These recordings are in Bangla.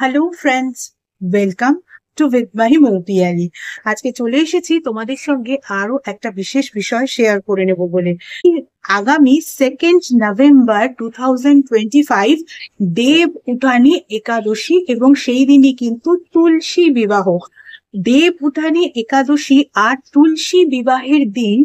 Hello friends, welcome to with my Moupiyali. আজকে চলে এসেছি তোমাদের সঙ্গে আরো একটা বিশেষ বিষয় শেয়ার করে নেব বলে। আগামী 2nd নভেম্বর 2025 দেব উঠানি একাদশী এবং সেই দিনই কিন্তু তুলসী বিবাহ। দেব উঠানি একাদশী আর তুলসী বিবাহের দিন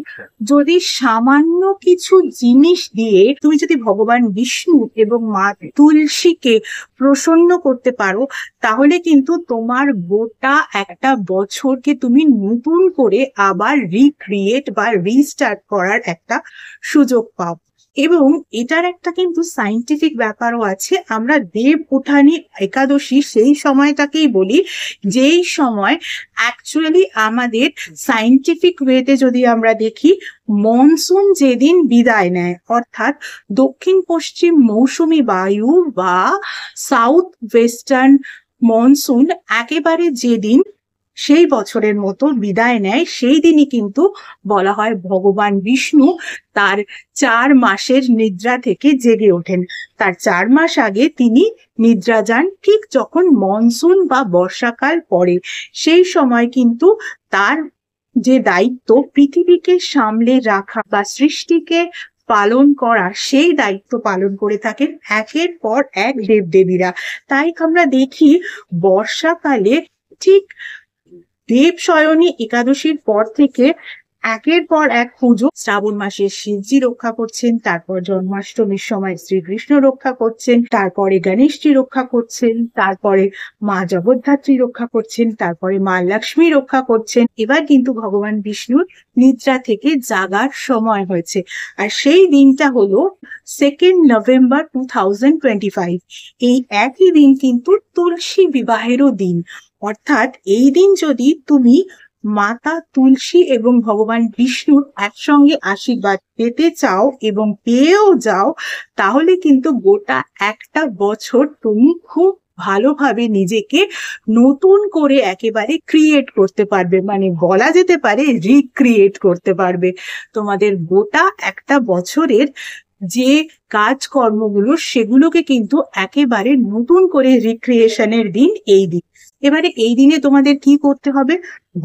যদি সামান্য কিছু জিনিস দিয়ে তুমি যদি ভগবান বিষ্ণু এবং মা তুলসীকে প্রসন্ন করতে পারো, তাহলে কিন্তু তোমার গোটা একটা বছরকে তুমি নতুন করে আবার রিক্রিয়েট বা রিস্টার্ট করার একটা সুযোগ পাও। এবং এটার একটা কিন্তু সাইন্টিফিক ব্যাপারও আছে। আমরা দেব উঠানি একাদশী সেই সময়টাকেই বলি যেই সময় অ্যাকচুয়ালি আমাদের সাইন্টিফিক ওয়েতে যদি আমরা দেখি, মনসুন যেদিন বিদায় নেয়, অর্থাৎ দক্ষিণ পশ্চিম মৌসুমী বায়ু বা সাউথ ওয়েস্টার্ন মনসুন একেবারে যেদিন সেই বছরের মতো বিদায় নেয়, সেই দিনই কিন্তু বলা হয় ভগবান বিষ্ণু তার 4 মাসের নিদ্রা থেকে জেগে ওঠেন। তার 4 মাস আগে তিনি নিদ্রা যান, ঠিক যখন মনসুন বা বর্ষাকাল পড়ে। সেই সময় কিন্তু তার যে দায়িত্ব পৃথিবীকে সামলে রাখা বা সৃষ্টিকে পালন করা, সেই দায়িত্ব পালন করে থাকেন একের পর এক দেবদেবীরা। তাই আমরা দেখি বর্ষাকালে ঠিক দেব শয়নী একাদশীর পর থেকে একের পর এক পুজো। শ্রাবণ মাসে শিবজি রক্ষা করছেন, তারপর জন্মাষ্টমীর সময় শ্রীকৃষ্ণ রক্ষা করছেন, তারপরে গণেশজি রক্ষা করছেন, তারপরে মা জগদ্ধাত্রী রক্ষা করছেন, তারপরে মা লক্ষ্মী রক্ষা করছেন। এবার কিন্তু ভগবান বিষ্ণুর নিদ্রা থেকে জাগার সময় হয়েছে, আর সেই দিনটা হলো 2nd নভেম্বর 2025। এই একই দিন কিন্তু তুলসী বিবাহেরও দিন। অর্থাৎ এই দিন যদি তুমি মাতা তুলসী এবং ভগবান বিষ্ণুর একসঙ্গে আশীর্বাদ পেতে চাও এবং পেয়েও যাও, তাহলে কিন্তু গোটা একটা বছর তুমি খুব ভালোভাবে নিজেকে নতুন করে একেবারে ক্রিয়েট করতে পারবে, মানে বলা যেতে পারে রিক্রিয়েট করতে পারবে। তোমাদের গোটা একটা বছরের যে কাজকর্মগুলো সেগুলোকে কিন্তু একেবারে নতুন করে রিক্রিয়েশনের দিন এই দিন। এবারে এই দিনে তোমাদের কি করতে হবে?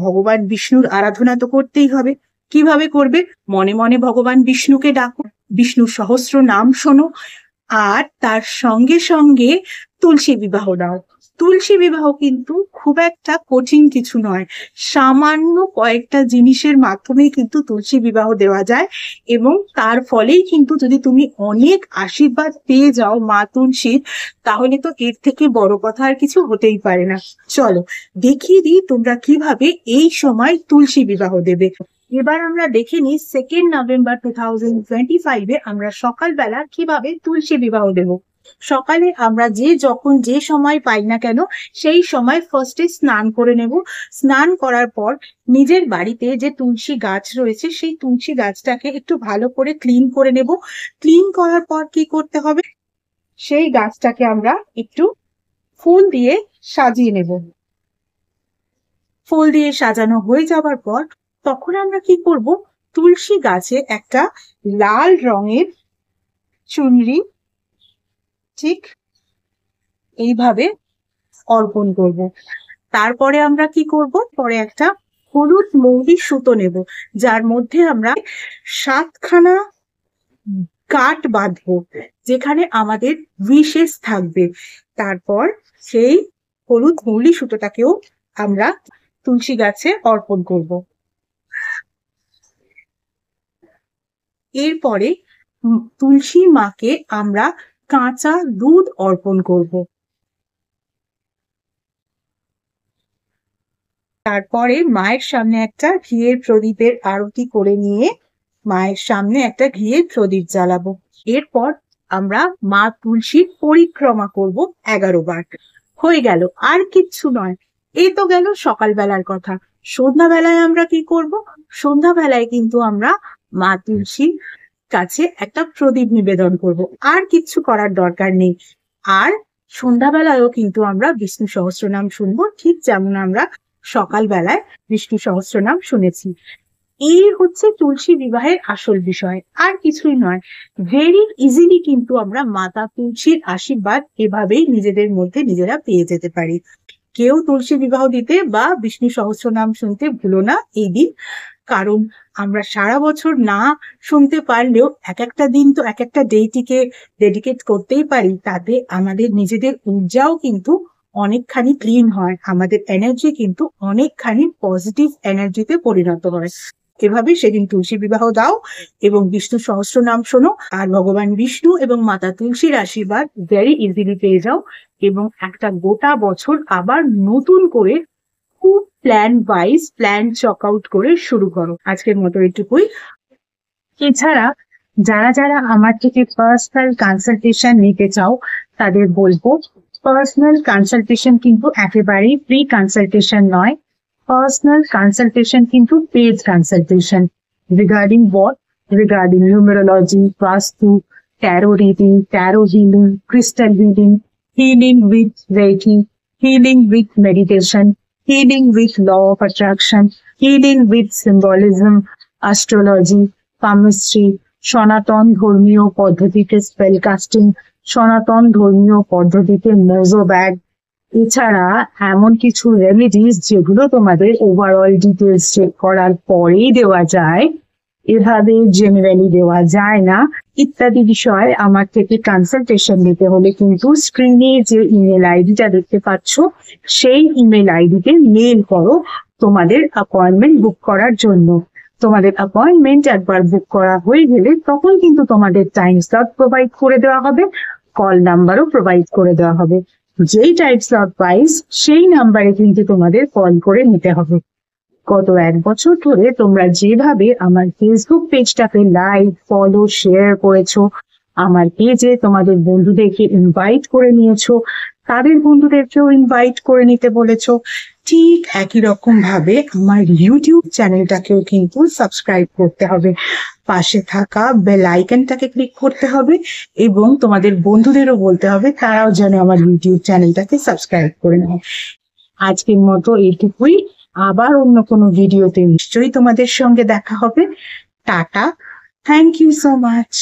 ভগবান বিষ্ণুর আরাধনা তো করতেই হবে। কিভাবে করবে? মনে মনে ভগবান বিষ্ণুকে ডাকো, বিষ্ণুর সহস্র নাম শোনো, আর তার সঙ্গে সঙ্গে তুলসী বিবাহ দাও। তুলসী বিবাহ কিন্তু খুব একটা কঠিন কিছু নয়, সামান্য কয়েকটা জিনিসের মাধ্যমে কিন্তু তুলসী বিবাহ দেওয়া যায়, এবং তার ফলেই কিন্তু যদি তুমি অনেক আশীর্বাদ পেয়ে যাও মা তুলসীর, তাহলে তো এর থেকে বড় কথা আর কিছু হতেই পারে না। চলো দেখিয়ে দিই তোমরা কিভাবে এই সময় তুলসী বিবাহ দেবে। এবার আমরা দেখে নিই 2nd নভেম্বর 2025 আমরা সকালবেলা কিভাবে তুলসী বিবাহ দেব। সকালে আমরা যখন যে সময় পাই না কেন, সেই সময় ফার্স্টে স্নান করে নেব। স্নান করার পর নিজের বাড়িতে যে তুলসী গাছ রয়েছে, সেই তুলসী গাছটাকে একটু ভালো করে ক্লিন করে নেব। ক্লিন করার পর কি করতে হবে? সেই গাছটাকে আমরা একটু ফুল দিয়ে সাজিয়ে নেব। ফুল দিয়ে সাজানো হয়ে যাবার পর তখন আমরা কি করব? তুলসী গাছে একটা লাল রঙের চুনরি ঠিক এইভাবে অর্পণ করব। তারপরে আমরা কি করব? পরে একটা হলুদ মৌরি সুতো নেব, যার মধ্যে আমরা 7খানা কাঠ বাঁধবো, যেখানে আমাদের উইশেস থাকবে। তারপর সেই হলুদ মৌরি সুতোটাকেও আমরা তুলসী গাছে অর্পণ করব। এরপরে তুলসী মাকে আমরা কাঁচা দুধ অর্পণ করব। তারপরে মায়ের সামনে একটা ঘিয়ের প্রদীপের আরতি করে নিয়ে মায়ের সামনে একটা ঘিয়ের প্রদীপ জ্বালাবো। এরপর আমরা মা তুলসীর পরিক্রমা করব 11 বার। হয়ে গেল, আর কিচ্ছু নয়। এই তো গেল সকালবেলার কথা। সন্ধ্যাবেলায় আমরা কি করব? সন্ধ্যাবেলায় কিন্তু আমরা মা তুলসীর কাছে একটা প্রদীপ নিবেদন করব, আর কিচ্ছু করার দরকার নেই। আর সন্ধ্যাবেলায়ও কিন্তু আমরা বিষ্ণু সহস্রনাম শুনবো, ঠিক যেমন আমরা সকালবেলায় বিষ্ণু সহস্রনাম শুনেছি। এই হচ্ছে তুলসী বিবাহের আসল বিষয়, আর কিছুই নয়। ভেরি ইজিলি কিন্তু আমরা মাতা তুলসীর আশীর্বাদ এভাবেই নিজেদের মধ্যে নিজেরা পেয়ে যেতে পারি। কেউ তুলসী বিবাহ দিতে বা বিষ্ণু সহস্রনাম শুনতে ভুলো না এই দিন, কারণ আমরা সারা বছর না শুনতে পারলেও এক একটা দিন তো এক একটা ডেটিকে ডেডিকেট করতেই পারি, তাতে আমাদের নিজেদের ঊর্জাও কিন্তু অনেকখানি ক্লিন হয়, আমাদের এনার্জি কিন্তু অনেকখানি পজিটিভ এনার্জিতে পরিণত হয়। এভাবে সেদিন তুলসী বিবাহ দাও এবং বিষ্ণু সহস্রনাম শোনো, আর ভগবান বিষ্ণু এবং মাতা তুলসীর আশীর্বাদ ভেরি ইজিলি পেয়ে যাও, এবং একটা গোটা বছর আবার নতুন করে খুব plan wise plan chalk out করে শুরু করো। আজকের মতো এটুকুই। এছাড়া যারা যারা আমার থেকে পার্সোনাল কনসালটেশন নিতে চাও তাদের বলবো, পার্সোনাল কনসালটেশন কিন্তু একেবারেই ফ্রি কনসালটেশন নয়। পার্সোনাল কনসালটেশন কিন্তু paid consultation. Regarding what? Regarding numerology, Vastu, tarot reading, tarot healing, crystal healing, healing with Reiki, healing with meditation, healing with law of attraction, healing with symbolism, astrology, palmistry, সনাতন ধর্মীয় পদ্ধতিতে স্পেল কাস্টিং, সনাতন ধর্মীয় পদ্ধতিতে মোজো ব্যাগ, এছাড়া এমন কিছু রেমেডিস যেগুলো তোমাদের ওভারঅল ডিটেলস চেক করার পরেই দেওয়া যায়, এভাবে জেনারেলি দেওয়া যায় না, ইত্যাদি বিষয়ে আমার থেকে কনসালটেশন নিতে হলে কিন্তু স্ক্রিনে যে ইমেল আইডিটা দেখতে পাচ্ছ সেই ইমেল আইডিতে মেল করো তোমাদের অ্যাপয়েন্টমেন্ট বুক করার জন্য। তোমাদের অ্যাপয়েন্টমেন্ট একবার বুক করা হয়ে গেলে তখন কিন্তু তোমাদের টাইম স্লট প্রোভাইড করে দেওয়া হবে, কল নাম্বারও প্রোভাইড করে দেওয়া হবে। যেই টাইম স্লট পাইস সেই নাম্বারে কিন্তু তোমাদের কল করে নিতে হবে। গত 1 বছর ধরে তোমরা যেভাবে আমার ফেসবুক পেজটাকে লাইক, ফলো, শেয়ার করেছো, আমার পেজে তোমাদের বন্ধুদেরকে ইনভাইট করে নিয়েছো, তাদের বন্ধুদেরকেও ইনভাইট করে নিতে বলেছো, ঠিক একই রকম ভাবে আমার ইউটিউব চ্যানেলটাকেও কিন্তু সাবস্ক্রাইব করতে হবে, পাশে থাকা বেল আইকনটাকে ক্লিক করতে হবে, এবং তোমাদের বন্ধুদেরও বলতে হবে তারাও যেন আমার ইউটিউব চ্যানেলটাকে সাবস্ক্রাইব করে নেয়। আজকের মতো এইটুকুই। আবার অন্য কোনো ভিডিওতে নিশ্চয়ই তোমাদের সঙ্গে দেখা হবে। টাটা, থ্যাংক ইউ সো মাচ।